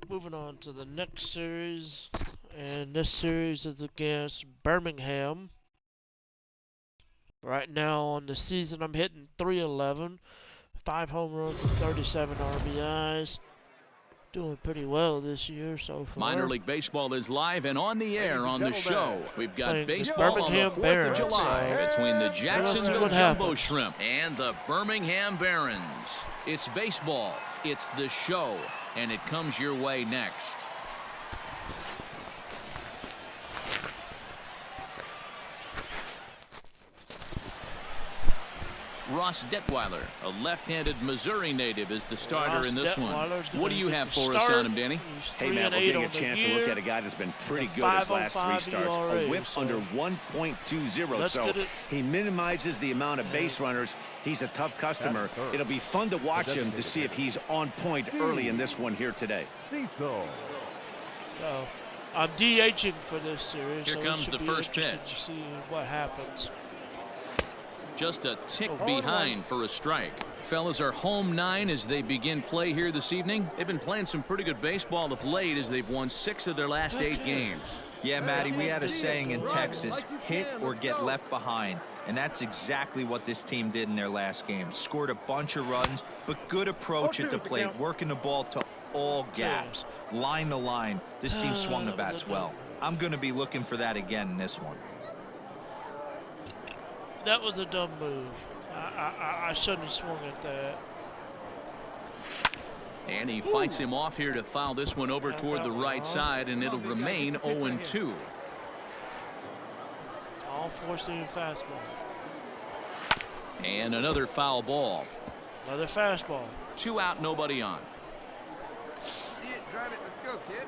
moving on to the next series, and this series is against Birmingham. Right now on the season, I'm hitting .311, 5 home runs and 37 RBIs. Doing pretty well this year so far. Minor League Baseball is live and on the air on the show. We've got baseball on the 4th Barons, of July between the Jacksonville Jumbo happens. Shrimp and the Birmingham Barons. It's baseball, it's the show, and it comes your way next. Ross Detweiler, a left-handed Missouri native, is the starter in this one. What do you have for us on him, Danny? Hey, Matt, we're getting a chance to look at a guy that's been pretty good his last 3 starts. A whip under 1.20, so he minimizes the amount of base runners. He's a tough customer. It'll be fun to watch him to see if he's on point early in this one here today. So I'm DHing for this series. Here comes the first pitch. See what happens. Just a tick behind for a strike. Fellas are home 9 as they begin play here this evening. They've been playing some pretty good baseball of late as they've won 6 of their last 8 games. Yeah, Matty, we had a saying in Texas, hit or get left behind. And that's exactly what this team did in their last game. Scored a bunch of runs, but good approach at the plate, working the ball to all gaps. Line to line, this team swung the bats well. I'm going to be looking for that again in this one. That was a dumb move. I shouldn't have swung at that. And he fights him off here to foul this one over toward the right side, and it'll remain 0-2. All 4-seam fastballs. And another foul ball. Another fastball. 2 out, nobody on. See it, drive it, let's go, kid.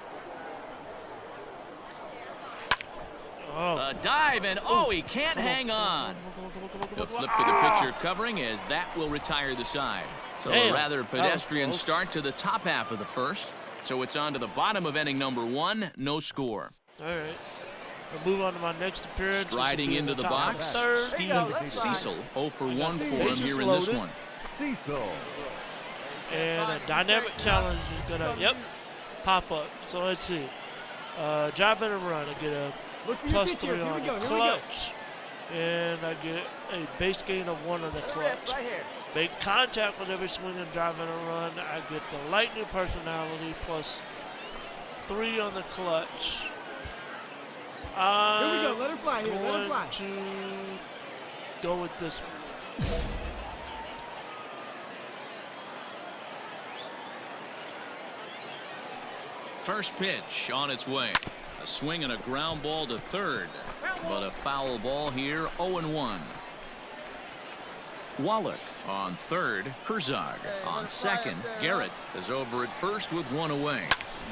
A dive, and he can't hang on. He'll flip to the pitcher covering as that will retire the side. So a rather pedestrian start to the top half of the first. So it's on to the bottom of inning number 1, no score. All right. We'll move on to my next appearance. Striding into the box, Steve Cecil, 0 for 1 for him here in this one. And a dynamic challenge is going to, pop up. So let's see. Drive in a run. I get a +3 on the clutch. And I get a base gain of 1 on the clutch. Make contact with every swing and drive in a run. I get the lightning personality +3 on the clutch. Here we go. Let her fly here. Let her fly. To go with this one. First pitch on its way. A swing and a ground ball to third, but a foul ball here. 0-1. Wallach on third. Herzog on second. Garrett is over at first with 1 away.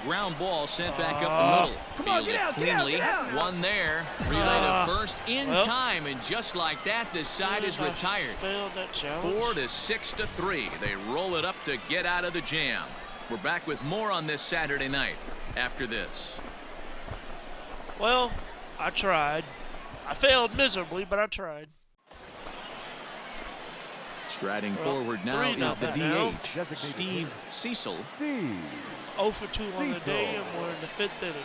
Ground ball sent back up the middle. Fielded cleanly. 1 there. Relay to first in time, and just like that, this side is retired. 4 to 6 to 3. They roll it up to get out of the jam. We're back with more on this Saturday night after this. Well, I tried. I failed miserably, but I tried. Striding forward now is the DH, Steve Cecil. 0 for 2 on the day, and we're in the 5th inning.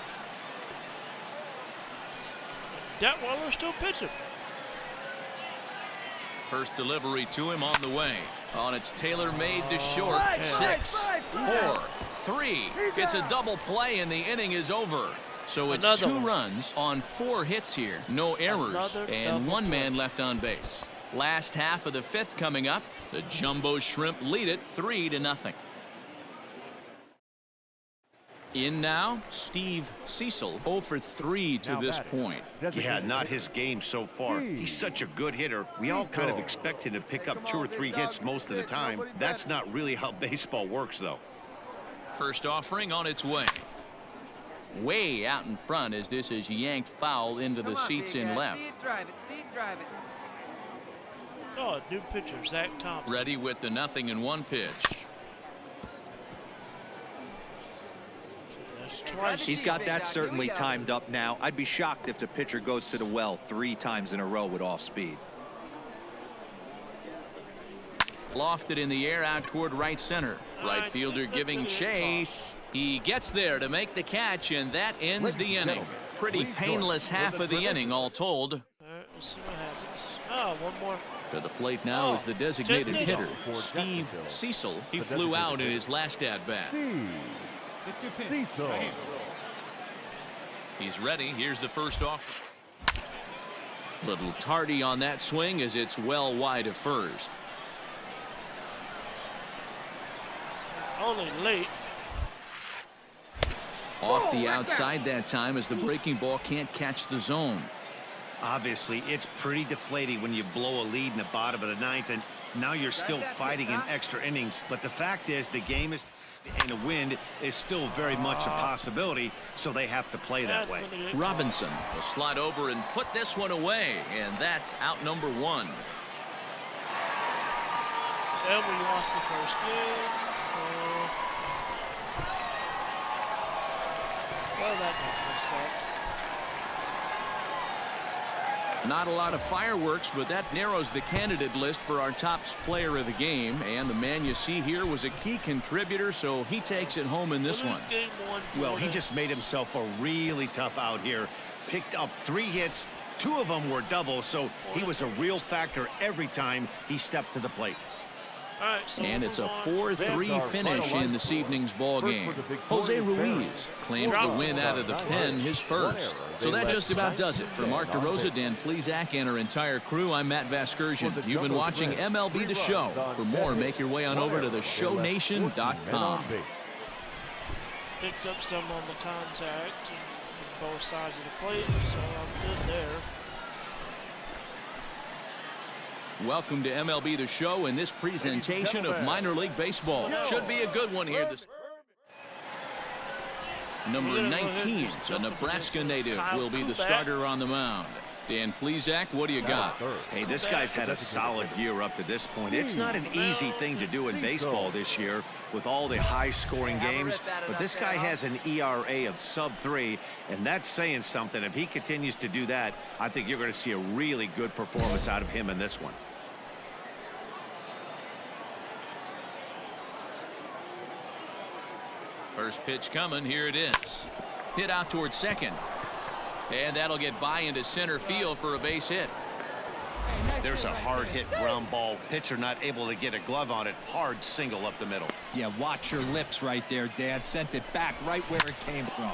Detweiler's still pitching. First delivery to him on the way. It's tailor-made to short. 6, 4, 3. It's a double play, and the inning is over. So it's 2 runs on 4 hits here. No errors, and 1 man left on base. Last half of the 5th coming up. The Jumbo Shrimp lead it 3-0. In now, Steve Cecil, 0 for 3 to this point. Yeah, not his game so far. He's such a good hitter. We all kind of expect him to pick up 2 or 3 hits most of the time. That's not really how baseball works, though. First offering on its way. Way out in front as this is yanked foul into the seats in left. See it, drive it. See it, drive it. New pitcher, Zach Thompson. Ready with the 0-1 pitch. He's got that certainly timed up now. I'd be shocked if the pitcher goes to the well 3 times in a row with off speed. Lofted in the air out toward right center. Right fielder giving chase. He gets there to make the catch, and that ends the inning. Pretty painless half of the inning, all told. All right, we'll see what happens. Oh, one more. To the plate now is the designated hitter, Steve Cecil. He flew out in his last at-bat. It's your pitch. Right here. He's ready. Here's the first offer. Little tardy on that swing as it's well wide of first. Only late. Off the outside that time as the breaking ball can't catch the zone. Obviously, it's pretty deflating when you blow a lead in the bottom of the ninth, and now you're still fighting in extra innings. But the fact is, the game is, and the wind is still very much a possibility, so they have to play that way. Robinson will slide over and put this one away, and that's out number one. And we lost the first game, so well, that definitely sucked. Not a lot of fireworks, but that narrows the candidate list for our top player of the game. And the man you see here was a key contributor, so he takes it home in this one. Well, he just made himself a really tough out here. Picked up 3 hits. 2 of them were doubles, so he was a real factor every time he stepped to the plate. All right, so and it's a 4-3 finish in this evening's ball game. Jose Ruiz claims the win out of the pen, his first. So that just about does it. For Mark DeRosa, Dan Plesac, and our entire crew, I'm Matt Vasgersian. You've been watching MLB The Show. For more, make your way on over to theshownation.com. Picked up some on the contact from both sides of the plate, so I'm good there. Welcome to MLB The Show and this presentation of minor league baseball. Should be a good one here. Number 19, the Nebraska native, will be the starter on the mound. Dan Plesac, what do you got? Hey, this guy's had a solid year up to this point. It's not an easy thing to do in baseball this year with all the high-scoring games, but this guy has an ERA of sub-3, and that's saying something. If he continues to do that, I think you're going to see a really good performance out of him in this one. First pitch coming. Here it is. Hit out towards second. And that'll get by into center field for a base hit. There's a hard hit ground ball. Pitcher not able to get a glove on it. Hard single up the middle. Yeah, watch your lips right there, Dan. Sent it back right where it came from.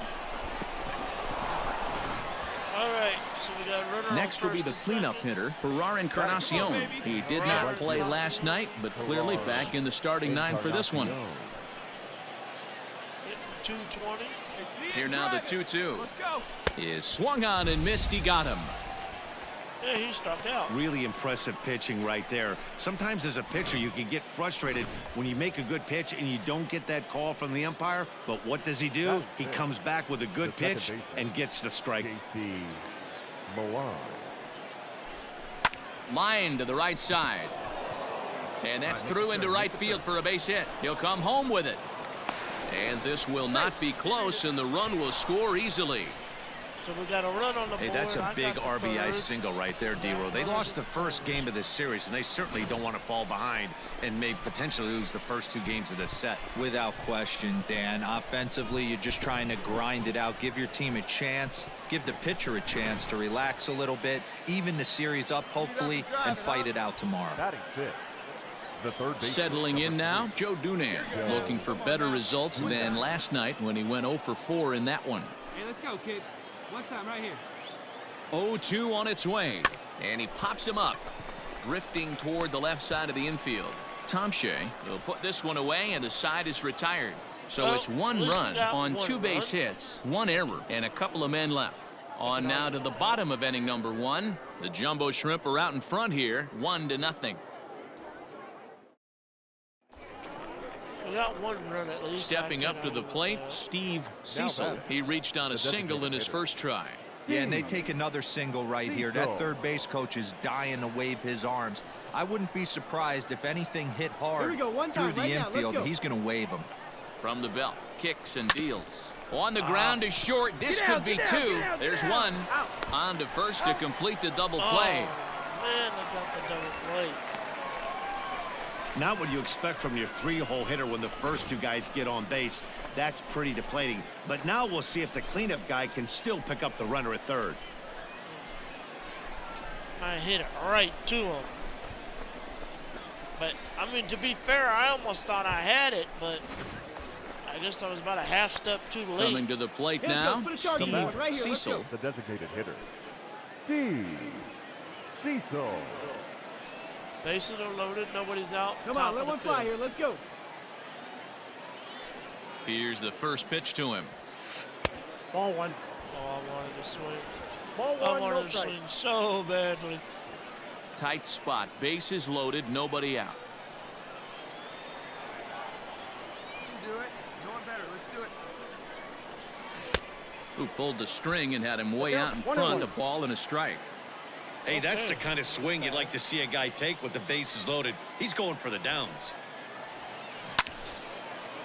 All right, so we got a runner. Next will be the cleanup hitter, Ferrar Encarnacion. He did not play last night, but clearly back in the starting 9 for this one. 220. Here now the 2-2 is swung on and missed. He got him. Yeah, he struck out. Really impressive pitching right there. Sometimes as a pitcher you can get frustrated when you make a good pitch and you don't get that call from the umpire, but what does he do? He comes back with a good pitch and gets the strike. Line to the right side, and that's through into right field for a base hit. He'll come home with it. And this will not be close, and the run will score easily. So we got a run on the board. Hey, that's a big RBI single right there, D-Row. They lost the first game of this series, and they certainly don't want to fall behind and may potentially lose the first 2 games of this set. Without question, Dan. Offensively, you're just trying to grind it out. Give your team a chance. Give the pitcher a chance to relax a little bit. Even the series up, hopefully, and fight it out tomorrow. Settling in now, Joe Dunan, looking for better results than last night when he went 0 for 4 in that one. Hey, let's go, kid. One time right here. 0-2 on its way, and he pops him up, drifting toward the left side of the infield. Tom Shea will put this one away, and the side is retired. So it's 1 run on 2 base hits, 1 error, and a couple of men left. On now to the bottom of inning number 1. The Jumbo Shrimp are out in front here, 1-0. We got 1 run at least. Stepping up to the plate, Steve Cecil. He reached on a single in his first try. Yeah, and they take another single right here. That third base coach is dying to wave his arms. I wouldn't be surprised if anything hit hard through the infield. He's going to wave them. From the belt, kicks and deals. On the ground is short. This could be 2. There's 1. On to first to complete the double play. Man, they got the double play. Not what you expect from your three-hole hitter when the first two guys get on base. That's pretty deflating. But now we'll see if the cleanup guy can still pick up the runner at third. I hit it right to him. But, I mean, to be fair, I almost thought I had it, but I guess I was about a half step too late. Coming to the plate now, Steve Cecil. The designated hitter, Steve Cecil. Bases are loaded, nobody's out. Come on, let one fly here. Let's go. Here's the first pitch to him. Ball one. Oh, I wanted to swing. Ball one, I wanted to strike. swing so badly. Tight spot, bases loaded, nobody out. You can do it. No one better. Let's do it. Who pulled the string and had him way out in front, a ball and a strike. Hey, that's the kind of swing you'd like to see a guy take with the bases loaded. He's going for the downs.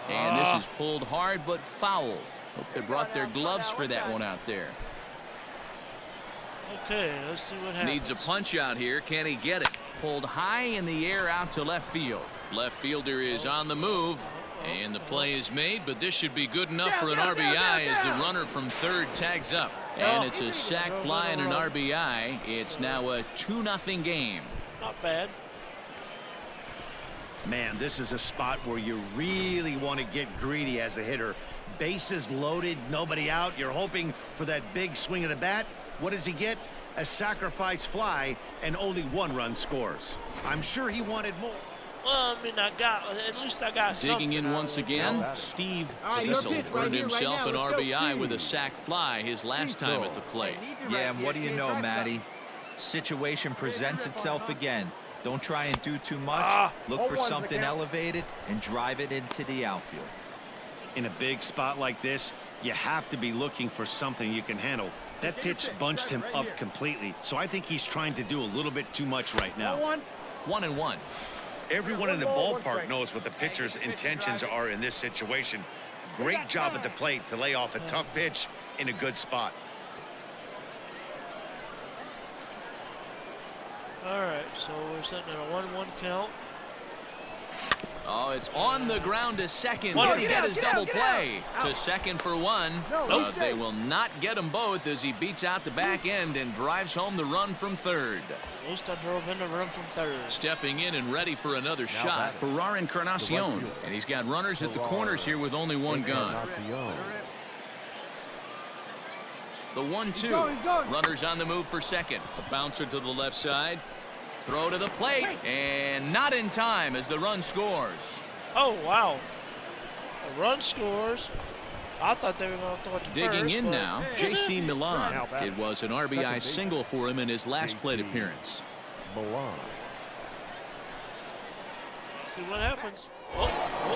And this is pulled hard but foul. Hope they brought their gloves for that one out there. Okay, let's see what happens. Needs a punch out here. Can he get it? Pulled high in the air out to left field. Left fielder is on the move. And the play is made, but this should be good enough for an RBI as the runner from third tags up. And it's a sac fly and an RBI. It's now a 2-0 game. Not bad. Man, this is a spot where you really want to get greedy as a hitter. Bases loaded, nobody out. You're hoping for that big swing of the bat. What does he get? A sacrifice fly, and only one run scores. I'm sure he wanted more. Well, I mean, at least I got something. Digging in once again, Steve Cecil earned himself an RBI with a sac fly his last time at the plate. Yeah, and what do you know, Matty? Situation presents itself again. Don't try and do too much. Look for something elevated and drive it into the outfield. In a big spot like this, you have to be looking for something you can handle. That pitch bunched him up completely, so I think he's trying to do a little bit too much right now. 1-1. Everyone in the ballpark knows what the pitcher's intentions are in this situation. Great job at the plate to lay off a tough pitch in a good spot. All right, so we're sitting at a 1-1 count. Oh, it's on the ground to second. Did he get his double play? To second for one. They will not get them both as he beats out the back end and drives home the run from third. At least I drove in the run from third. Stepping in and ready for another shot, Ferrar Encarnacion. And he's got runners at the corners here with only one gone. The 1-2. Runners on the move for second. A bouncer to the left side. Throw to the plate, and not in time as the run scores. Oh, wow. A run scores. I thought they were going to throw it to Digging first, in but now, J.C. Milan. It was an RBI single for him in his last plate appearance. Milan. See what happens.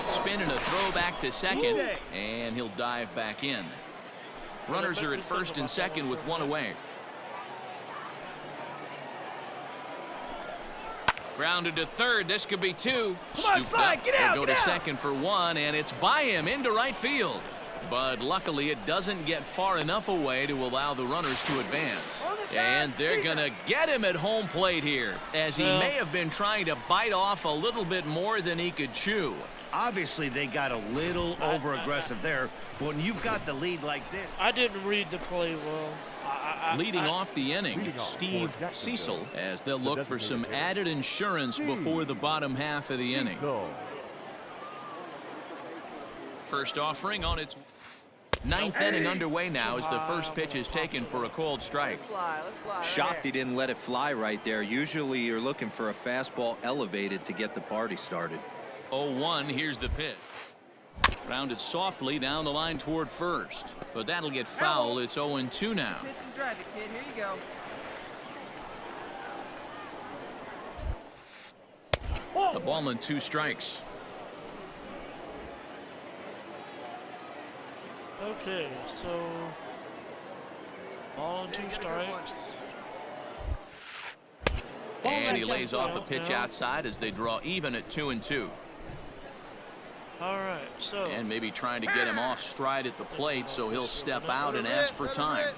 Spin and a throw back to second, and he'll dive back in. Runners are at first and second with one away. Grounded to third. This could be two. Scooped up. He'll go to second for one, and it's by him into right field. But luckily, it doesn't get far enough away to allow the runners to advance. And they're going to get him at home plate here, as he may have been trying to bite off a little bit more than he could chew. Obviously, they got a little over-aggressive there, but when you've got the lead like this... I didn't read the play well. Leading off the inning, Steve Cecil, as they'll look for some added insurance before the bottom half of the inning. First offering on its ninth inning underway now as the first pitch is taken for a called strike. Shocked he didn't let it fly right there. Usually you're looking for a fastball elevated to get the party started. 0-1, here's the pitch. Rounded softly down the line toward first, but that'll get foul. It's 0-2 now. Pitch and drive it, kid. Here you go. The ball and 2 strikes. Okay, so ball and 2 strikes. And he lays off a pitch outside as they draw even at 2-2. All right, so. And maybe trying to get him off stride at the plate, so he'll step out and ask for time.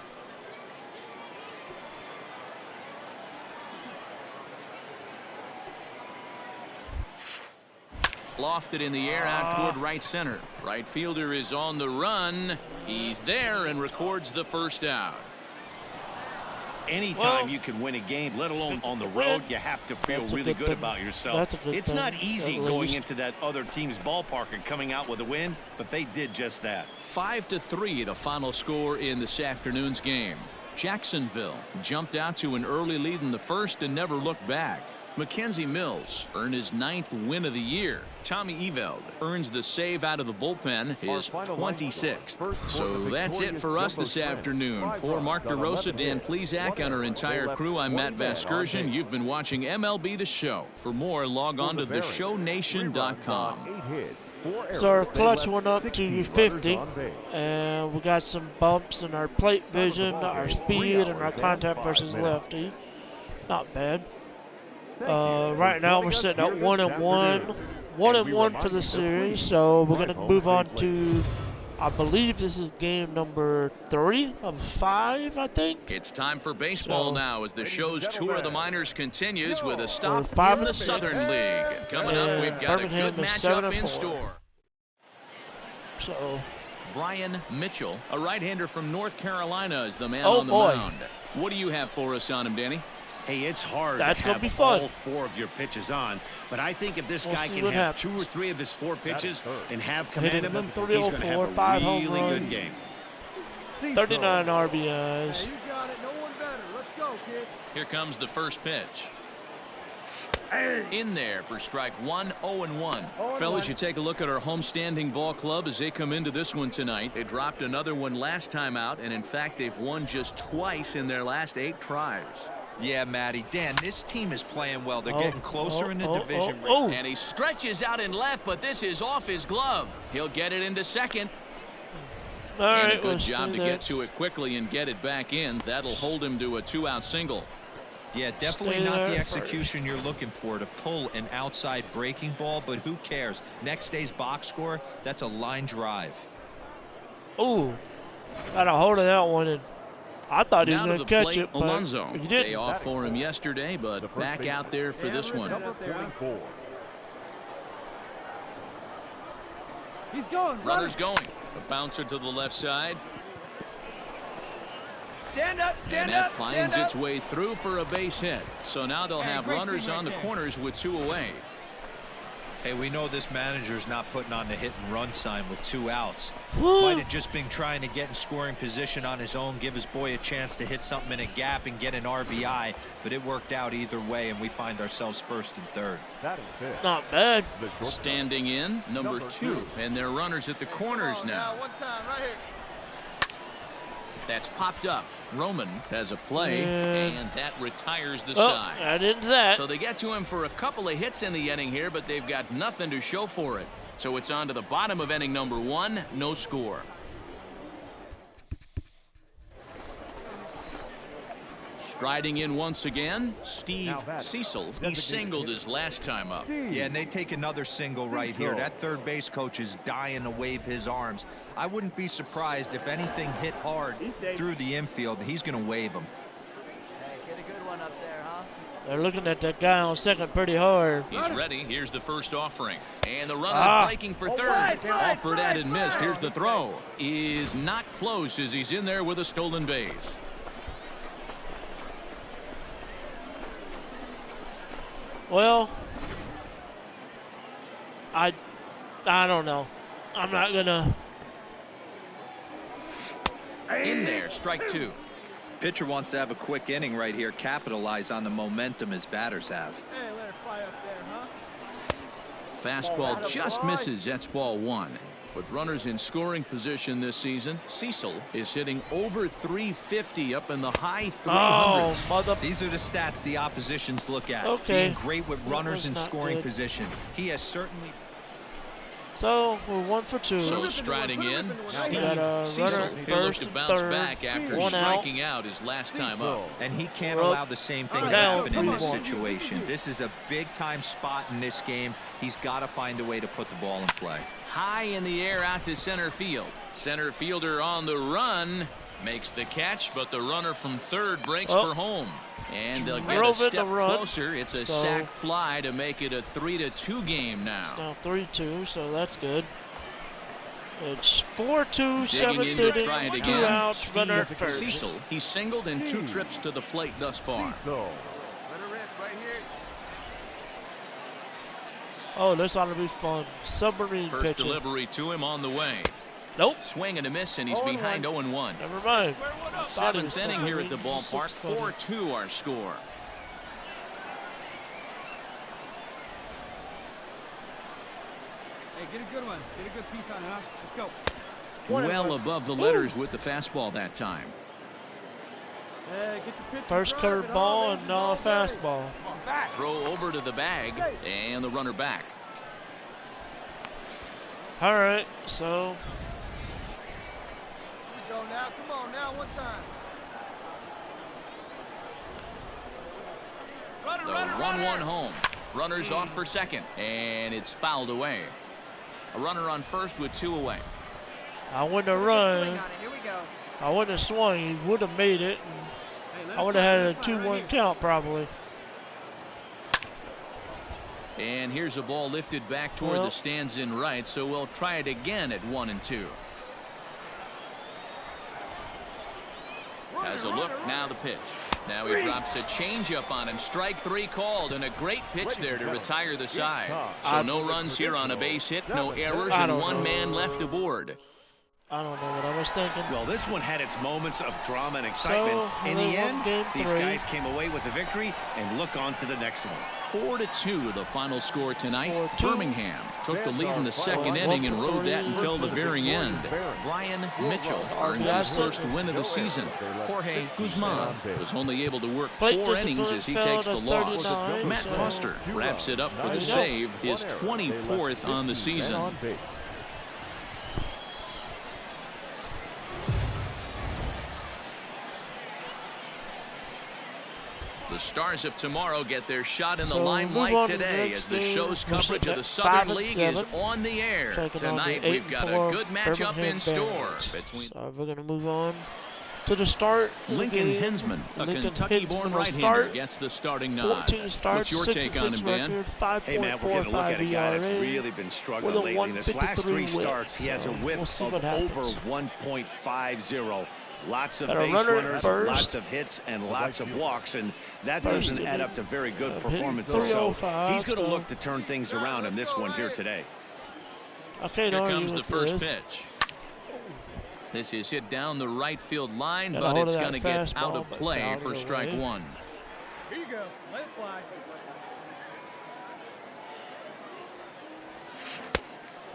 Lofted in the air out toward right center. Right fielder is on the run. He's there and records the first out. Anytime you can win a game, let alone on the road, you have to feel really good about yourself. It's not easy going into that other team's ballpark and coming out with a win, but they did just that. 5-3, the final score in this afternoon's game. Jacksonville jumped out to an early lead in the first and never looked back. Mackenzie Mills earned his 9th win of the year. Tommy Eveld earns the save out of the bullpen, his 26th. So that's it for us this afternoon. For Mark DeRosa, Dan Plesac, and our entire crew, I'm Matt Vasgersian. You've been watching MLB The Show. For more, log on to theshownation.com. So our clutch went up to 50, and we got some bumps in our plate vision, our speed, and our contact versus lefty. Not bad. Right now we're sitting at 1-1. 1-1 for the series, so we're gonna move on to, I believe this is game number 3 of 5, I think. It's time for baseball now as the show's tour of the minors continues with a stop in the Southern League. Coming up, we've got a good matchup in store. So Brian Mitchell, a right-hander from North Carolina, is the man on the mound. What do you have for us on him, Danny? Hey, it's hard to have all 4 of your pitches on, but I think if this guy can have 2 or 3 of his 4 pitches and have command of them, he's going to have a really good game. 39 RBIs. Hey, you got it. No one better. Let's go, kid. Here comes the first pitch. In there for strike 1, 0-1. Fellas, you take a look at our homestanding ball club as they come into this one tonight. They dropped another one last time out, and in fact, they've won just twice in their last 8 tries. Yeah, Matty. Dan, this team is playing well. They're getting closer in the division. And he stretches out in left, but this is off his glove. He'll get it into second. All right, and a good job to get to it quickly and get it back in. That'll hold him to a 2-out single. Yeah, definitely not the execution you're looking for to pull an outside breaking ball, but who cares? Next day's box score, that's a line drive. Ooh, got a hold of that one, and I thought he was going to catch it, but Alonso. he didn't. Day off for him yesterday, but back out there for this one. He's going. Runner's going. A bouncer to the left side. Stand up, and that finds its way through for a base hit. So now they'll have runners on the corners with 2 away. Hey, we know this manager's not putting on the hit and run sign with 2 outs. Woo. Might have just been trying to get in scoring position on his own, give his boy a chance to hit something in a gap and get an RBI, but it worked out either way, and we find ourselves 1st and 3rd. Not bad. Standing in, number 2, and their runners at the corners now. One time, right here. That's popped up. Roman has a play, and that retires the side. That ends that. So they get to him for a couple of hits in the inning here, but they've got nothing to show for it. So it's on to the bottom of inning number 1, no score. Striding in once again, Steve Cecil. He singled his last time up. Yeah, and they take another single right here. That third base coach is dying to wave his arms. I wouldn't be surprised if anything hit hard through the infield. He's going to wave them. Hey, get a good one up there, huh? They're looking at that guy on second pretty hard. He's ready. Here's the first offering. And the runner's breaking for third. Offered at and missed. Here's the throw. Is not close as he's in there with a stolen base. Well, I don't know. I'm not gonna. In there, strike 2. Pitcher wants to have a quick inning right here, capitalize on the momentum his batters have. Hey, let her fly up there, huh? Fastball just misses. That's ball 1. With runners in scoring position this season, Cecil is hitting over 350 up in the high 300s. Oh, mother. These are the stats the oppositions look at. Okay. Being great with runners in scoring good. position. He has certainly. So we're 1 for 2. So striding in, Steve got Cecil. runner He'll look first to and bounce third. back after 1 striking out his last time up. And he can't allow the same thing to Down, happen in this 3-1. situation. This is a big-time spot in this game. He's got to find a way to put the ball in play. High in the air out to center field. Center fielder on the run. Makes the catch, but the runner from third breaks for home. And they'll get a Drove in step the run, closer. It's a so sac fly to make it a 3-2 game now. It's now 3-2, so that's good. It's 4-2, Digging in 7th to inning, try it 2 again. outs, runner at Steve first. Cecil. He's singled in 2 trips to the plate thus far. So, Let her rip right here. Oh, this ought to be fun. Submarine First pitching. delivery to him on the way. Nope. Swing and a miss, and he's behind 0-1. Never mind. 7th inning here at the ballpark. Submarine. 4-2 our score. Hey, get a good one. Get a good piece on it, huh? Let's go. Well above the letters with the fastball that time. First curve ball and now a fastball. Throw over to the bag, and the runner back. All right, so Here we go now. Come on now. One time. The 1-1 home. Runners off for second, and it's fouled away. A runner on first with 2 away. I wouldn't have Swing run. on it. Here we go. I wouldn't have swung. He would have made it. And I would have had a 2-1 count probably. And here's a ball lifted back toward the stands in right, so we'll try it again at 1-2. Has a look, now the pitch. Now he drops a changeup on him. Strike 3 called, and a great pitch there to retire the side. So no runs here on a base hit, no errors, and 1 man left aboard. I don't know what I was thinking. Well, this one had its moments of drama and excitement. So, In they the won end, game these 3. guys came away with the victory and look on to the next one. 4-2 the final score tonight. 4-2. Birmingham took the lead in the second inning and rode that until the very end. Brian Mitchell earns his first win of the season. Jorge Guzman was only able to work 4 innings as he takes the loss. Matt Foster wraps it up with a save, his 24th on the season. The Stars of tomorrow get their shot in the limelight today as the show's coverage of the Southern League is on the air. Tonight we've got a good matchup in store between. So we're going to move on to the start. Lincoln Hensman, a Kentucky-born right-hander, gets the starting nod. 14 starts, What's your take on him, Dan? Hey, man, we're going to look at a guy that's really been struggling lately. In his last 3 starts, he has a whip of over 1.50. Lots of base runners, lots of hits, and lots of walks, and that doesn't add up to very good performances. So he's going to look to turn things around in this one here today. Okay, here comes the first pitch. This is hit down the right field line, but it's going to get out of play for strike 1. Here you go. Let it fly.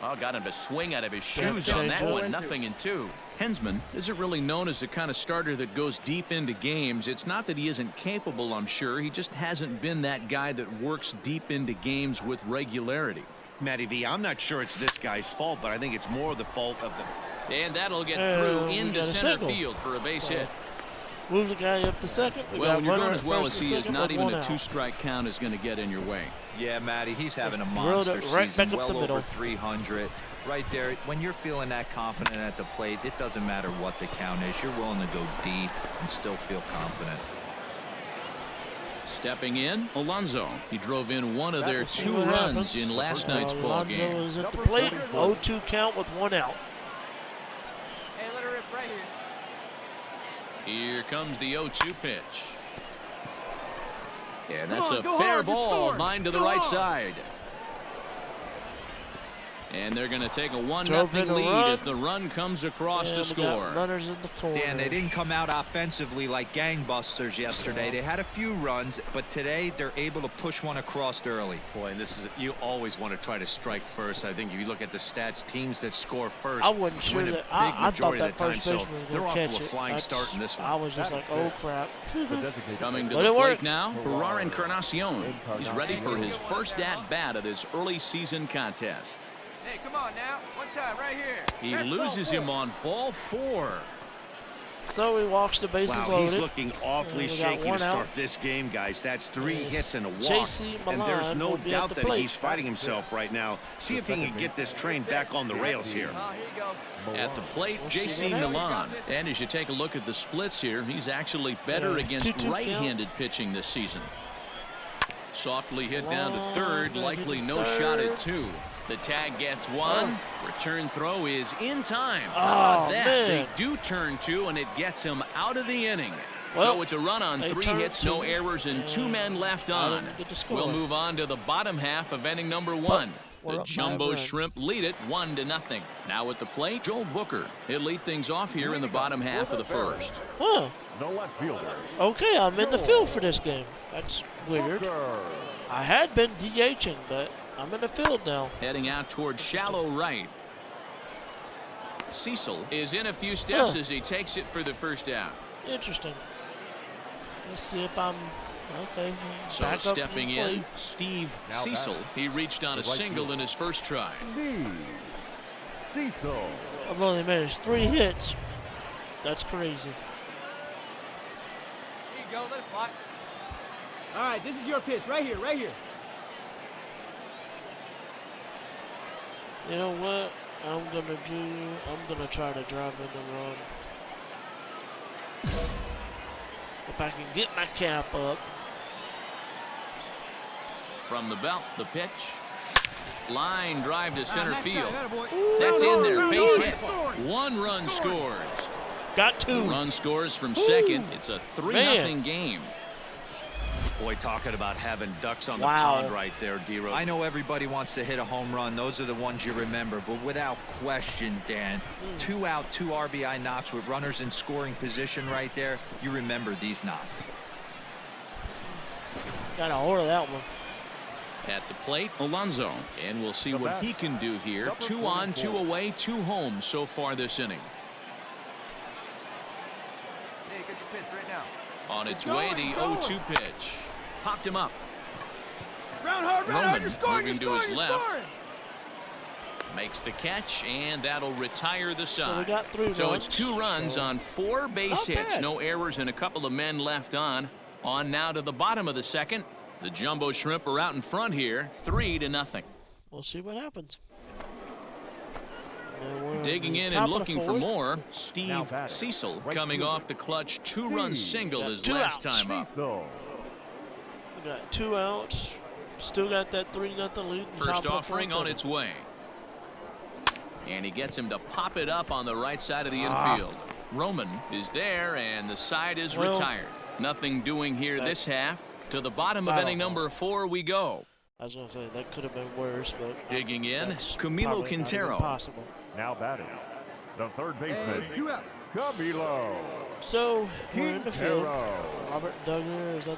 Oh, got him to swing out of his shoes on that one. 0-2. Hensman isn't really known as the kind of starter that goes deep into games. It's not that he isn't capable, I'm sure. He just hasn't been that guy that works deep into games with regularity. Matty V, I'm not sure it's this guy's fault, but I think it's more the fault of the... And that'll get through into center field for a base hit. Move the guy up to second. Well, when you're going as well as he is, not even a 2-strike count is going to get in your way. Yeah, Matty, he's having a monster season, well over 300. Right there, when you're feeling that confident at the plate, it doesn't matter what the count is. You're willing to go deep and still feel confident. Stepping in, Alonso. He drove in one of their 2 runs in last night's ball game. Alonso is at the plate. 0-2 count with 1 out. Hey, let her rip right here. Here comes the 0-2 pitch. Yeah, that's a fair ball, lined to the right side. And they're going to take a 1-0 lead as the run comes across to score. Runners in the corner. Dan, they didn't come out offensively like gangbusters yesterday. They had a few runs, but today they're able to push one across early. Boy, and this is, you always want to try to strike first. I think if you look at the stats, teams that score first, I wasn't sure win a that. big I thought majority that of the time. first So baseman was they're going off to to catch a it. flying start in this one. I was just like, oh crap. Coming to But the it plate worked. now, Ferrar Encarnacion. He's ready for his first at-bat of this early season contest. Hey, come on now. One time right here. He loses him on ball 4. throw, he walks the bases wow, loaded. he's looking awfully shaky to start this game, guys. That's 3 hits and a walk. And there's no doubt that he's fighting himself right now. See if he can get this train back on the rails here. At the plate, J.C. Milan. And as you take a look at the splits here, he's actually better against right-handed pitching this season. Softly hit down to third, likely no shot at 2. The tag gets 1. Return throw is in time. How about that? They do turn 2, and it gets him out of the inning. So it's a run on 3 hits, no errors, and 2 men left on. We'll move on to the bottom half of inning number 1. The Jumbo Shrimp lead it 1-0. Now at the plate, Joel Booker. He'll lead things off here in the bottom half of the first. Huh. No left fielder. Okay, I'm in the field for this game. That's weird. I had been DHing, but I'm in the field now. Heading out towards shallow right. Cecil is in a few steps as he takes it for the first out. Interesting. Let's see if I'm okay. So stepping in, Steve Cecil. He reached on a single in his first try. Cecil. I've only managed 3 hits. That's crazy. Here you go. Let it fly. All right, this is your pitch. Right here, right here. You know what I'm gonna do? I'm gonna try to drive in the run. If I can get my cap up. From the belt, the pitch. Line drive to center field. That's in there. Base hit. 1 run scores. Got 2. The run scores from second. It's a 3-0 game. Boy, talking about having ducks on the pond right there, D-Rose. I know everybody wants to hit a home run. Those are the ones you remember. But without question, Dan, 2 out, 2 RBI knocks with runners in scoring position right there. You remember these knocks. Got a hold of that one. At the plate, Alonso. And we'll see what he can do here. 2 on, 2 away, 2 home so far this inning. Hey, get your pitch right now. On its way, the 0-2 pitch. Popped him up. Roman moving to his left. Makes the catch, and that'll retire the side. So we got 3 runs. So it's 2 runs on 4 base hits. Bad. No errors and a couple of men left on. On now to the bottom of the second. The Jumbo Shrimp are out in front here, 3-0. We'll see what happens. Digging in and looking for more. Steve Cecil coming off the clutch 2-run single his last time up. We got 2 outs. Still got that 3-0 lead. First offering on its way. And he gets him to pop it up on the right side of the infield. Roman is there, and the side is retired. Nothing doing here this half. To the bottom of inning number 4 we go. I was going to say that could have been worse, but digging in, Camilo Quintero. Now batting, the third baseman, Camilo. So we're in the field. Robert Duggar is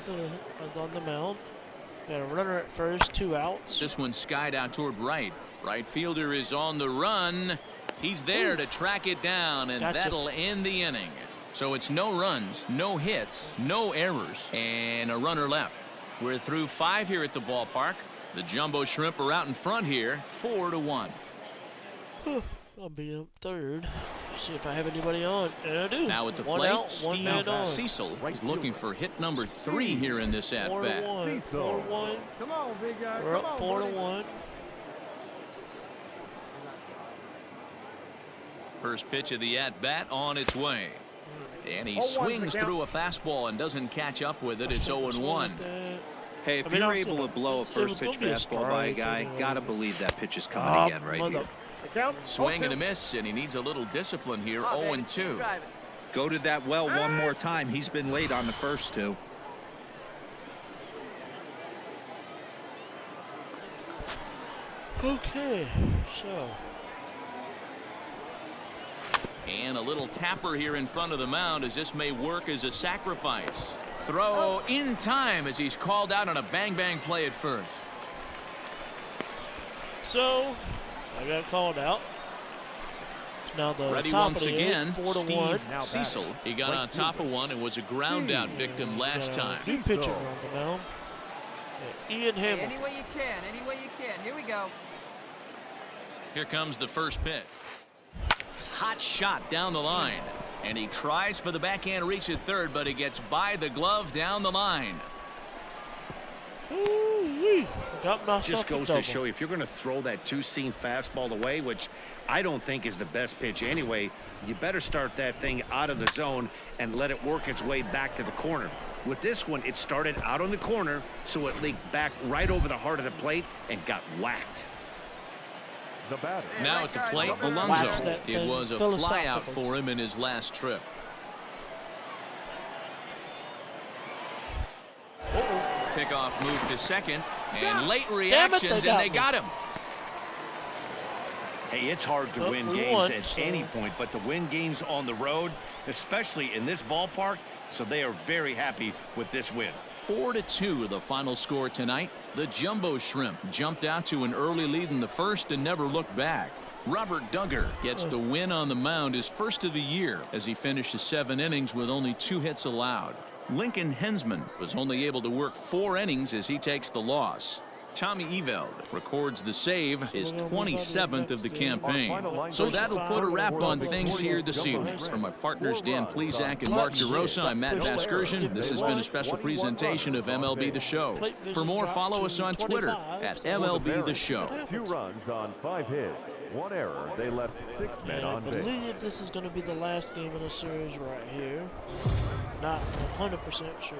on the mound. Got a runner at first, 2 outs. This one skied out toward right. Right fielder is on the run. He's there to track it down, and that'll end the inning. So it's no runs, no hits, no errors, and a runner left. We're through 5 here at the ballpark. The Jumbo Shrimp are out in front here, 4-1. I'll be up third. See if I have anybody on. And I do. Now at the plate, Steve Cecil is looking for hit number 3 here in this at-bat. 4-1. Come on, big guy. We're up 4-1. First pitch of the at-bat on its way. And he swings through a fastball and doesn't catch up with it. It's 0-1. Hey, if you're able to blow a first pitch fastball by a guy, gotta believe that pitch is coming again right here. Swing and a miss, and he needs a little discipline here. 0-2. Go to that well one more time. He's been late on the first 2. Okay, so. And a little tapper here in front of the mound as this may work as a sacrifice. Throw in time as he's called out on a bang-bang play at first. So, I got called out. Now the ready top once of the again, 4-1. Steve Cecil. He got on top of one and was a ground out victim last time. New pitcher on the mound. Ian Hamilton. Any way you can, any way you can. Here we go. Here comes the first pitch. Hot shot down the line. And he tries for the backhand reach at third, but he gets by the glove down the line. Ooh-wee. Just goes to show you, if you're going to throw that two-seam fastball away, which I don't think is the best pitch anyway, you better start that thing out of the zone and let it work its way back to the corner. With this one, it started out on the corner, so it leaked back right over the heart of the plate and got whacked. The batter. Now at the plate, Alonso. It was a flyout for him in his last trip. Pickoff move to second, and late reactions, and they got him. Hey, it's hard to win games at any point, but to win games on the road, especially in this ballpark, so they are very happy with this win. 4-2 the final score tonight. The Jumbo Shrimp jumped out to an early lead in the first and never looked back. Robert Duggar gets the win on the mound, his first of the year, as he finishes 7 innings with only 2 hits allowed. Lincoln Hensman was only able to work 4 innings as he takes the loss. Tommy Eveld records the save, his 27th of the campaign. So that'll put a wrap on things here this evening. From my partners Dan Plesac and Mark DeRosa, I'm Matt Vasgersian. This has been a special presentation of MLB The Show. For more, follow us on Twitter at MLB The Show. 2 runs on 5 hits. 1 error. They left 6 men on base. I believe this is going to be the last game of the series right here. Not 100% sure.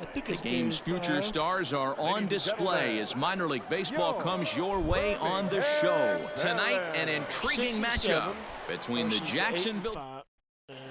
I think the game's future stars are on display as minor league baseball comes your way on the show. Tonight, an intriguing matchup between the Jacksonville and the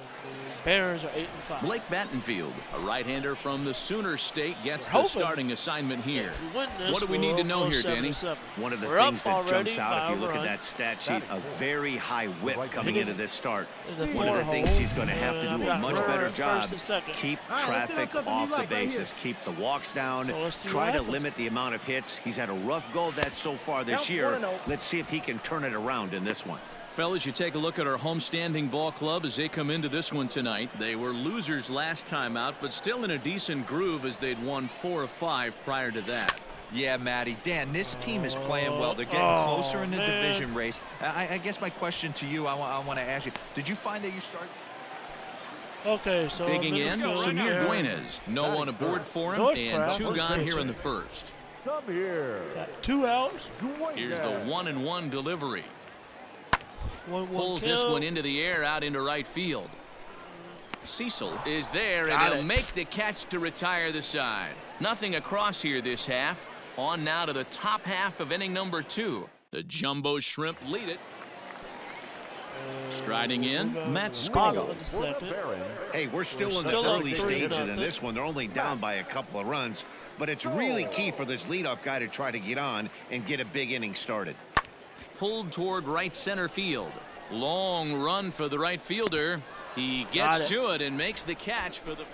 Bears are 8-5. Blake Battenfield, a right-hander from the Sooner State, gets the starting assignment here. What do we need to know here, Danny? One of the things that jumps out if you look at that stat sheet, a very high whip coming into this start. One of the things he's going to have to do a much better job, keep traffic off the bases, keep the walks down, try to limit the amount of hits. He's had a rough go of that so far this year. Let's see if he can turn it around in this one. Fellas, you take a look at our homestanding ball club as they come into this one tonight. They were losers last time out, but still in a decent groove as they'd won 4 of 5 prior to that. Yeah, Matty. Dan, this team is playing well. They're getting closer in the division race. I guess my question to you, I want to ask you, did you find that you started? Okay, so digging in, Samir Duenas. No one aboard for him, and 2 gone here in the first. Come here. Got 2 outs. Here's the 1-1 delivery. 1-1 pulls this one into the air out into right field. Cecil is there, and he'll make the catch to retire the side. Nothing across here this half. On now to the top half of inning number 2. The Jumbo Shrimp lead it. Striding in, Matt Scott. Hey, we're still in the early stages in this one. They're only down by a couple of runs, but it's really key for this leadoff guy to try to get on and get a big inning started. Pulled toward right center field. Long run for the right fielder. He gets to it and makes the catch for the.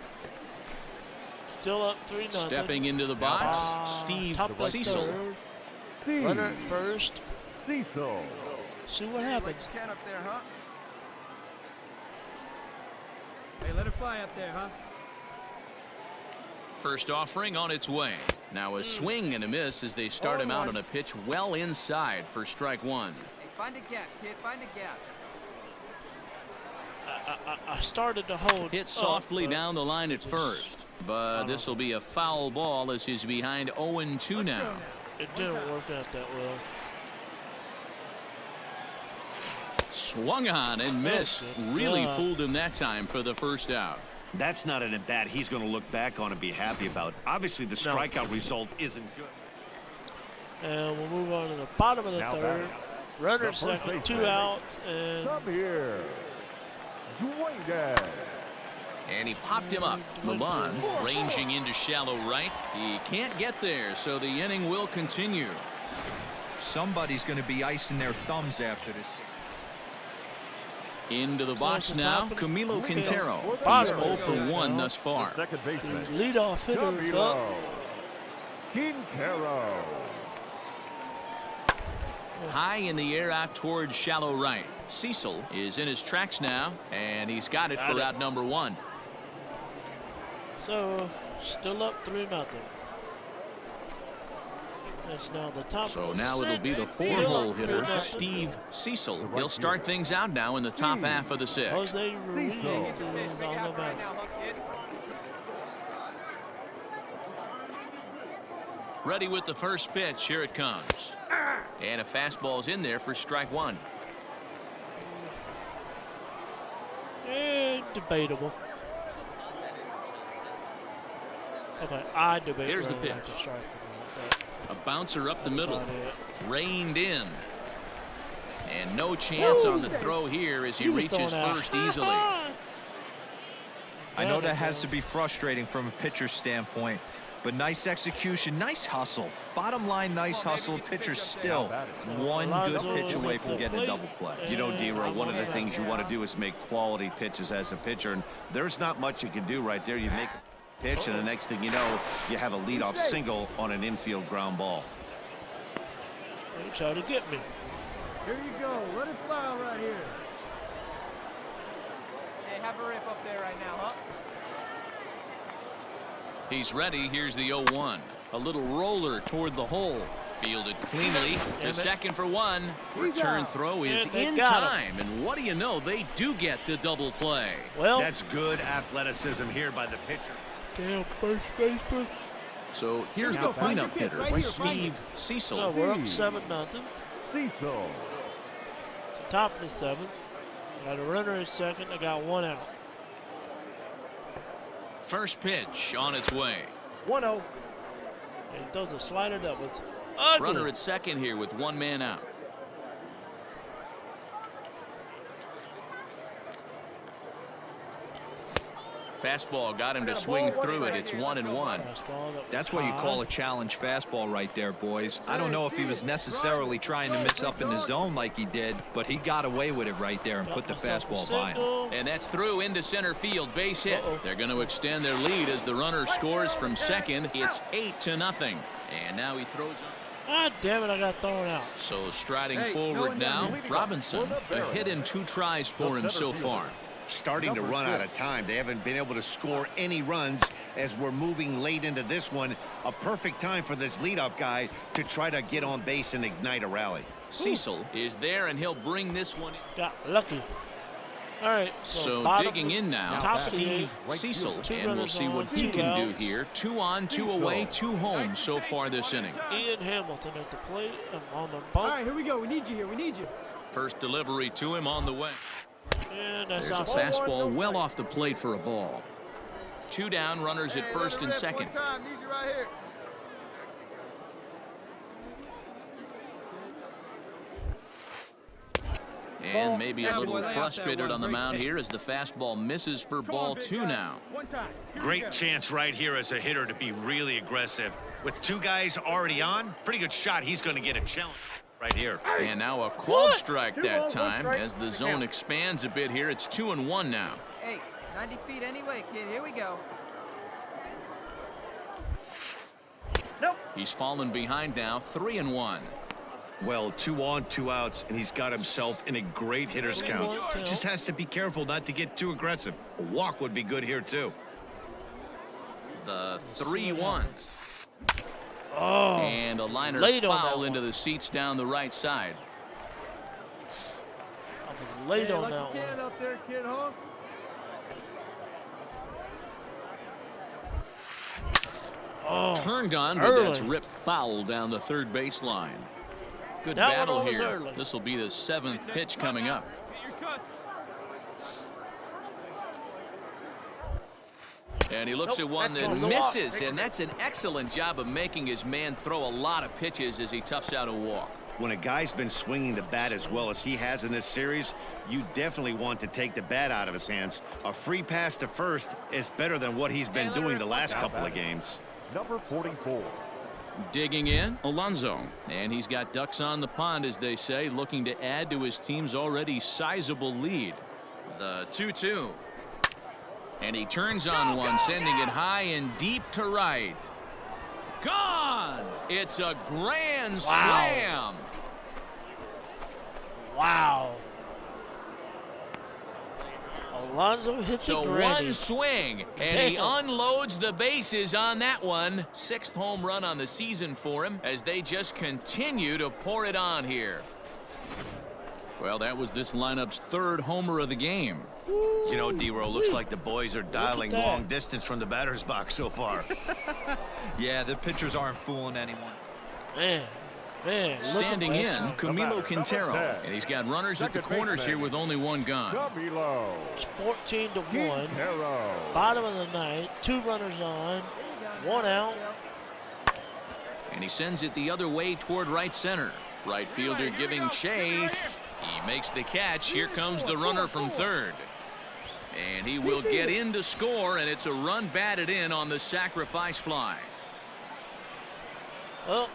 Still up 3-0. Stepping into the box, Steve Cecil. Runner at first. Cecil. See what happens. Up there, huh? Hey, let it fly up there, huh? First offering on its way. Now a swing and a miss as they start him out on a pitch well inside for strike 1. Hey, find a gap, kid. Find a gap. I started to hold. Hit softly down the line at first, but this will be a foul ball as he's behind 0-2 now. It didn't work out that well. Swung on and missed. Really fooled him that time for the first out. That's not an at-bat he's going to look back on and be happy about. Obviously, the strikeout result isn't good. And we'll move on to the bottom of the third. Runner second, 2 outs, and come here. And he popped him up. Milan ranging into shallow right. He can't get there, so the inning will continue. Somebody's going to be icing their thumbs after this. Into the box now, Camilo Quintero. He's 0 for 1 thus far. Leadoff hitter is up. Quintero. High in the air out towards shallow right. Cecil is in his tracks now, and he's got it for out number 1. So, still up 3-0. It's now the top. So now it'll be the 4-hole hitter, Steve Cecil. He'll start things out now in the top half of the 6th. Jose Ruiz is on the mound. Ready with the first pitch. Here it comes. And a fastball's in there for strike 1. Debatable. Okay, I debate. Here's the pitch. A bouncer up the middle. Reined in. And no chance on the throw here as he reaches first easily. I know that has to be frustrating from a pitcher's standpoint, but nice execution, nice hustle. Bottom line, nice hustle. Pitcher's still one good pitch away from getting a double play. You know, D-Row, one of the things you want to do is make quality pitches as a pitcher, and there's not much you can do right there. You make a pitch, and the next thing you know, you have a leadoff single on an infield ground ball. They try to get me. Here you go. Let it fly right here. Hey, have a rip up there right now, huh? He's ready. Here's the 0-1. A little roller toward the hole. Fielded cleanly to second for 1. Return throw is in time. And what do you know? They do get the double play. Well, that's good athleticism here by the pitcher. Damn, first baseman. So here's the cleanup hitter, Steve Cecil. No, we're up 7-0. Cecil. It's the top of the 7th. Got a runner at second. I got 1 out. First pitch on its way. 1-0. And he throws a slider that was ugly. Runner at second here with 1 man out. Fastball got him to swing through it. It's 1-1. That's what you call a challenge fastball right there, boys. I don't know if he was necessarily trying to miss up in the zone like he did, but he got away with it right there and put the fastball by him. And that's through into center field. Base hit. They're going to extend their lead as the runner scores from second. It's 8-0. And now he throws up. Ah, damn it, I got thrown out. So striding forward now, Robinson. A hit in 2 tries for him so far. Starting to run out of time. They haven't been able to score any runs as we're moving late into this one. A perfect time for this leadoff guy to try to get on base and ignite a rally. Cecil is there, and he'll bring this one in. Got lucky. All right. So digging in now, Steve Cecil, and we'll see what he can do here. 2 on, 2 away, 2 home so far this inning. Ian Hamilton at the plate. On the bump. All right, here we go. We need you here. We need you. First delivery to him on the way. And there's a fastball well off the plate for a ball. 2 down, runners at first and second. Need you right here. And maybe a little frustrated on the mound here as the fastball misses for ball 2 now. Great chance right here as a hitter to be really aggressive. With 2 guys already on, pretty good shot. He's going to get a challenge right here. And now a called strike that time as the zone expands a bit here. It's 2-1 now. Hey, 90 feet anyway, kid. Here we go. He's fallen behind now, 3-1. Well, 2 on, 2 outs, and he's got himself in a great hitter's count. He just has to be careful not to get too aggressive. A walk would be good here, too. The 3-1. Oh, and a liner foul into the seats down the right side. I was late on that one. Up there, kid, huh? Oh, turned on, but that's ripped foul down the third baseline. Good battle here. This will be the 7th pitch coming up. And he looks at one that misses, and that's an excellent job of making his man throw a lot of pitches as he toughs out a walk. When a guy's been swinging the bat as well as he has in this series, you definitely want to take the bat out of his hands. A free pass to first is better than what he's been doing the last couple of games. Number 44. Digging in, Alonso. And he's got ducks on the pond, as they say, looking to add to his team's already sizable lead. The 2-2. And he turns on one, sending it high and deep to right. Gone! It's a grand slam. Wow. Alonso hits so a granny. one swing, and he unloads the bases on that one. 6th home run on the season for him as they just continue to pour it on here. Well, that was this lineup's 3rd homer of the game. You know, D-Row, looks like the boys are dialing long distance from the batter's box so far. Yeah, the pitchers aren't fooling anyone. Man. Standing in, Camilo Quintero, and he's got runners at the corners here with only one gone. It's 14-1. Bottom of the 9th, 2 runners on, 1 out. And he sends it the other way toward right center. Right fielder giving chase. He makes the catch. Here comes the runner from 3rd. And he will get in to score, and it's a run batted in on the sacrifice fly. Oh.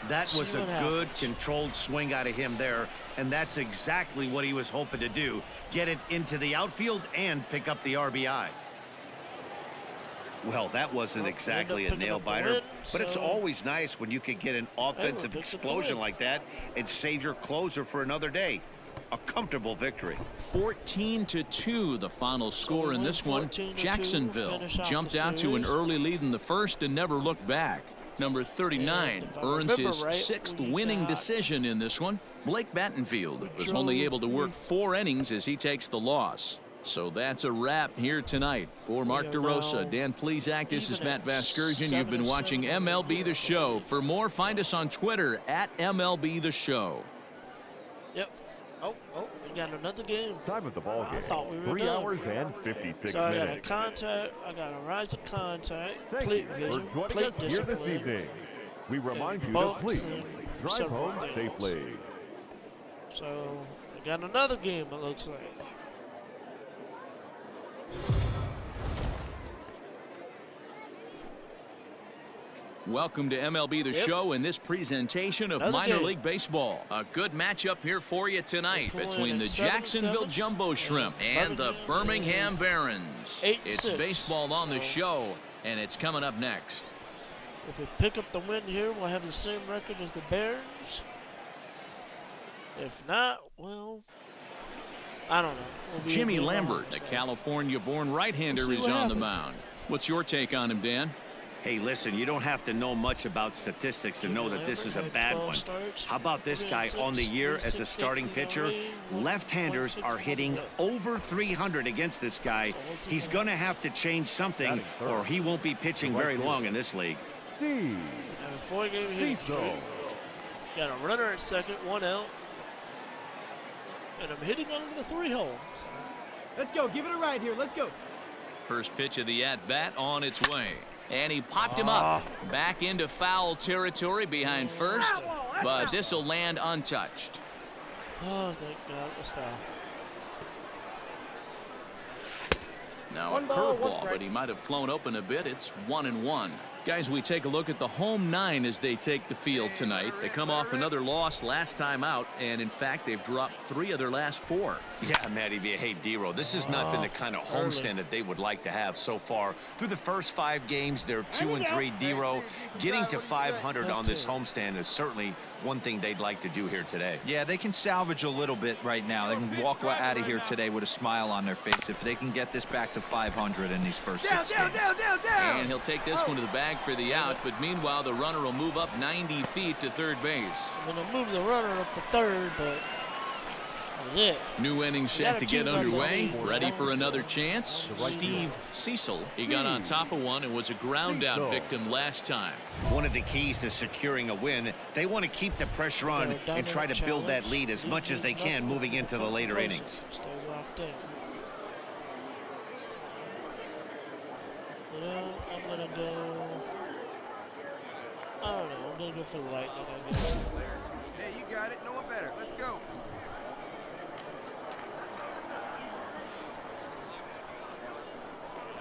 That was a good controlled swing out of him there, and that's exactly what he was hoping to do. Get it into the outfield and pick up the RBI. Well, that wasn't exactly a nail biter, but it's always nice when you can get an offensive explosion like that and save your closer for another day. A comfortable victory. 14-2 the final score in this one. Jacksonville jumped out to an early lead in the 1st and never looked back. Number 39 earns his 6th winning decision in this one. Blake Battenfield was only able to work 4 innings as he takes the loss. So that's a wrap here tonight. For Mark DeRosa, Dan Plesac, this is Matt Vasgersian. You've been watching MLB The Show. For more, find us on Twitter at MLB The Show. Yep. Oh, we got another game. Time of the ball game. I thought we were 3 done. hours and 56 so I got a minutes. contact. I got a rise of contact. Thank Plate you vision. for Plate joining us here this discipline. evening. We remind you to Bucks please and drive several home things. safely. So we got another game. It looks like. Welcome to MLB The Show in this presentation of minor league baseball. A good matchup here for you tonight between the Jacksonville Jumbo Shrimp and the Birmingham Barons. It's baseball on the show, and it's coming up next. If we pick up the win here, we'll have the same record as the Barons. If not, well, I don't know. Jimmy Lambert, the California-born right-hander, is on the mound. What's your take on him, Dan? Hey, listen, you don't have to know much about statistics to know that this is a bad one. How about this guy on the year as a starting pitcher? Left-handers are hitting over 300 against this guy. He's going to have to change something, or he won't be pitching very long in this league. And a 4-game hitting streak. Got a runner at 2nd, 1 out. And I'm hitting under the 3-hole. So. Let's go. Give it a ride here. Let's go. First pitch of the at-bat on its way. And he popped him up. Back into foul territory behind first. But this will land untouched. Oh, thank God it was foul. Now a curveball, but he might have flown open a bit. It's 1-1. Guys, we take a look at the home 9 as they take the field tonight. They come off another loss last time out, and in fact, they've dropped 3 of their last 4. Yeah, Matty B. Hey, D-Row, this has not been the kind of homestand that they would like to have so far. Through the first 5 games, they're 2-3. D-Row, getting to 500 on this homestand is certainly one thing they'd like to do here today. Yeah, they can salvage a little bit right now. They can walk out of here today with a smile on their face if they can get this back to 500 in these first 6 games. And he'll take this one to the bag for the out, but meanwhile the runner will move up 90 feet to 3rd base. I'm going to move the runner up to 3rd, but that was it. New inning set to get underway. Ready for another chance. Steve Cecil, he got on top of one and was a ground out victim last time. One of the keys to securing a win, they want to keep the pressure on and try to build that lead as much as they can moving into the later innings. Stay locked in. I'm going to go. I don't know. I'm going to go for the lightning, I guess. Yeah, you got it. No one better. Let's go.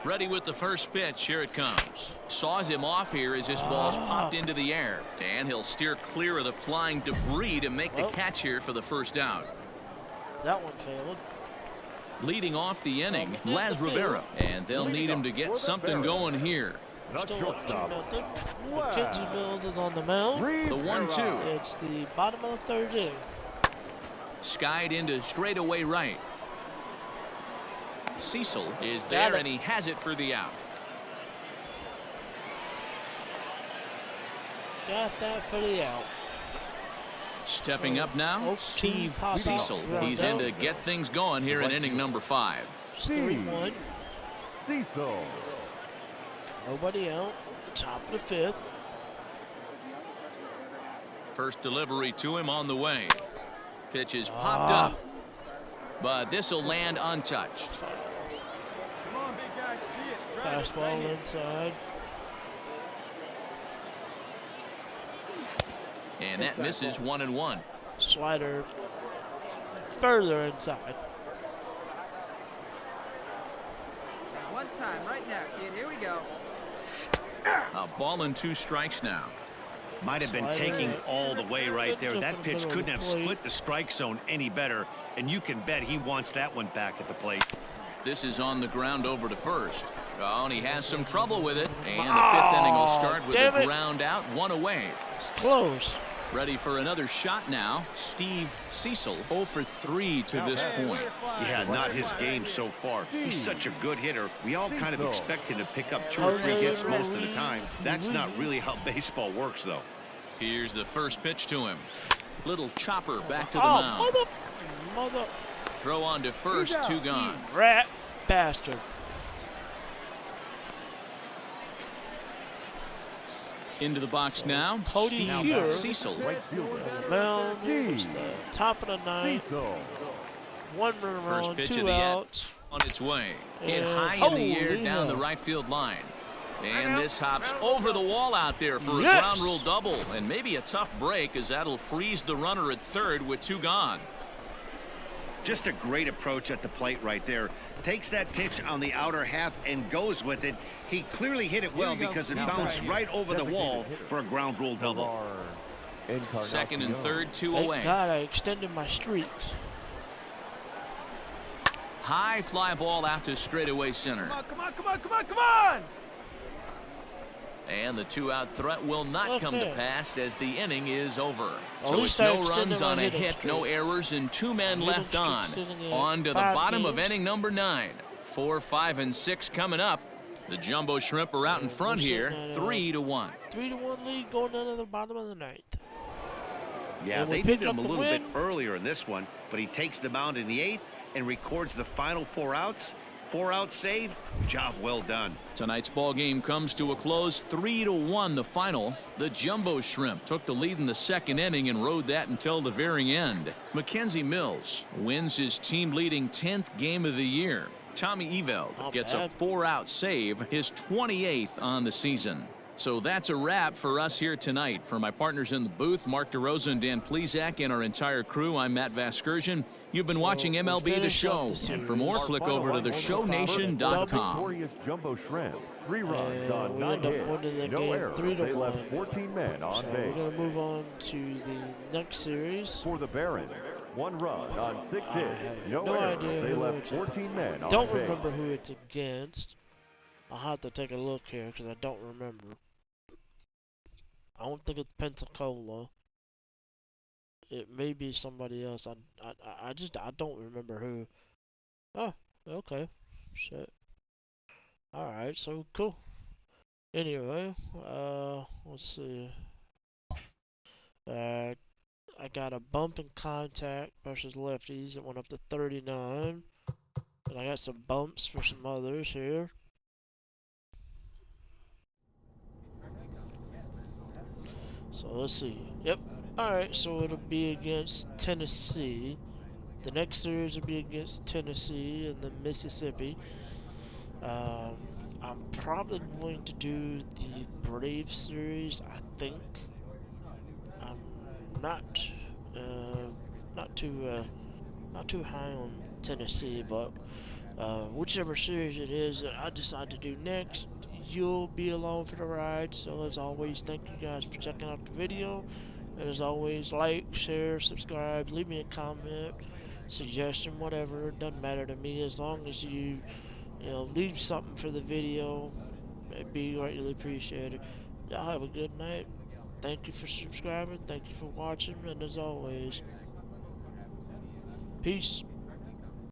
Ready with the first pitch. Here it comes. Saws him off here as this ball's popped into the air. And he'll steer clear of the flying debris to make the catch here for the first out. That one failed. Leading off the inning, Laz Rivera. And they'll need him to get something going here. Still up 2-0. Mackenzie Mills is on the mound. The 1-2. It's the bottom of the 3rd inning. Skied into straightaway right. Cecil is there, and he has it for the out. Got that for the out. Stepping up now, Steve Cecil. He's in to get things going here in inning number 5. 3-1. Cecil. Nobody out. Top of the 5th. First delivery to him on the way. Pitch is popped up, but this will land untouched. Come on, big guy, see it. Fastball inside. And that misses 1-1. Slider further inside. One time, right now, kid. Here we go. A ball and 2 strikes now. Might have been taking all the way right there. That pitch couldn't have split the strike zone any better, and you can bet he wants that one back at the plate. This is on the ground over to first. Oh, and he has some trouble with it. And the 5th inning will start with a ground out, 1 away. It's close. Ready for another shot now. Steve Cecil 0 for 3 to this point. Yeah, not his game so far. He's such a good hitter. We all kind of expect him to pick up 2 or 3 hits most of the time. That's not really how baseball works, though. Here's the first pitch to him. Little chopper back to the mound. Mother. Throw on to first, 2 gone. Rat bastard. Into the box now, Cody Steve Cecil. Mound, it's the top of the 9th. 1 run, First pitch 2 of the outs. On its way. Hit high in the air down the right field line. And this hops over the wall out there for a ground rule double. And maybe a tough break, as that'll freeze the runner at third with 2 gone. Just a great approach at the plate right there. Takes that pitch on the outer half and goes with it. He clearly hit it well because it bounced right over the wall for a ground rule double. Second and third, 2 Thank away. God I extended my streaks. High fly ball out to straightaway center. Come on, come on, come on, come on! And the 2-out threat will not come to pass as the inning is over. At So least it's I no extended runs my on a hitting hit, streak. no errors, and 2 men Hitting left streak on. sitting at On to the 5 bottom of games. inning number 9. 4, 5, and 6 coming up. The Jumbo Shrimp are out in front here, 3-1. 3-1 lead going down to the bottom of the 9th. Yeah, And we they picked beat him a up the little bit win. earlier in this one, but he takes the mound in the 8th and records the final 4 outs. 4-out save. Job well done. Tonight's ball game comes to a close, 3-1 the final. The Jumbo Shrimp took the lead in the 2nd inning and rode that until the very end. Mackenzie Mills wins his team-leading 10th game of the year. Tommy Eveld gets a 4-out save, his 28th on the season. So that's a wrap for us here tonight. For my partners in the booth, Mark DeRosa and Dan Plesac, and our entire crew, I'm Matt Vasgersian. You've been watching MLB The Show. And for more, click over to theshownation.com. Victorious Jumbo Shrimp. 3 runs on we 9 end up hits. winning the No game errors. 3-1. They left 14 men on So base. we're going to move on to the next series. For the Barons, 1 run on 6 hits. No no errors. idea They who left it's 14 men on Don't base. remember who it's against. I'll have to take a look here because I don't remember. I don't think it's Pensacola. It may be somebody else. I don't remember who. Oh, okay. Shit. Alright, so cool. Anyway, let's see. I got a bump in contact versus lefties. It went up to 39. And I got some bumps for some others here. So let's see. Yep. Alright, so it'll be against Tennessee. The next series will be against Tennessee and then Mississippi. I'm probably going to do the Braves series, I think. I'm not too high on Tennessee, but whichever series it is that I decide to do next, you'll be along for the ride. So as always, thank you guys for checking out the video. And as always, like, share, subscribe, leave me a comment, suggestion, whatever. It doesn't matter to me as long as you leave something for the video. It'd be greatly appreciated. Y'all have a good night. Thank you for subscribing. Thank you for watching. And as always, peace.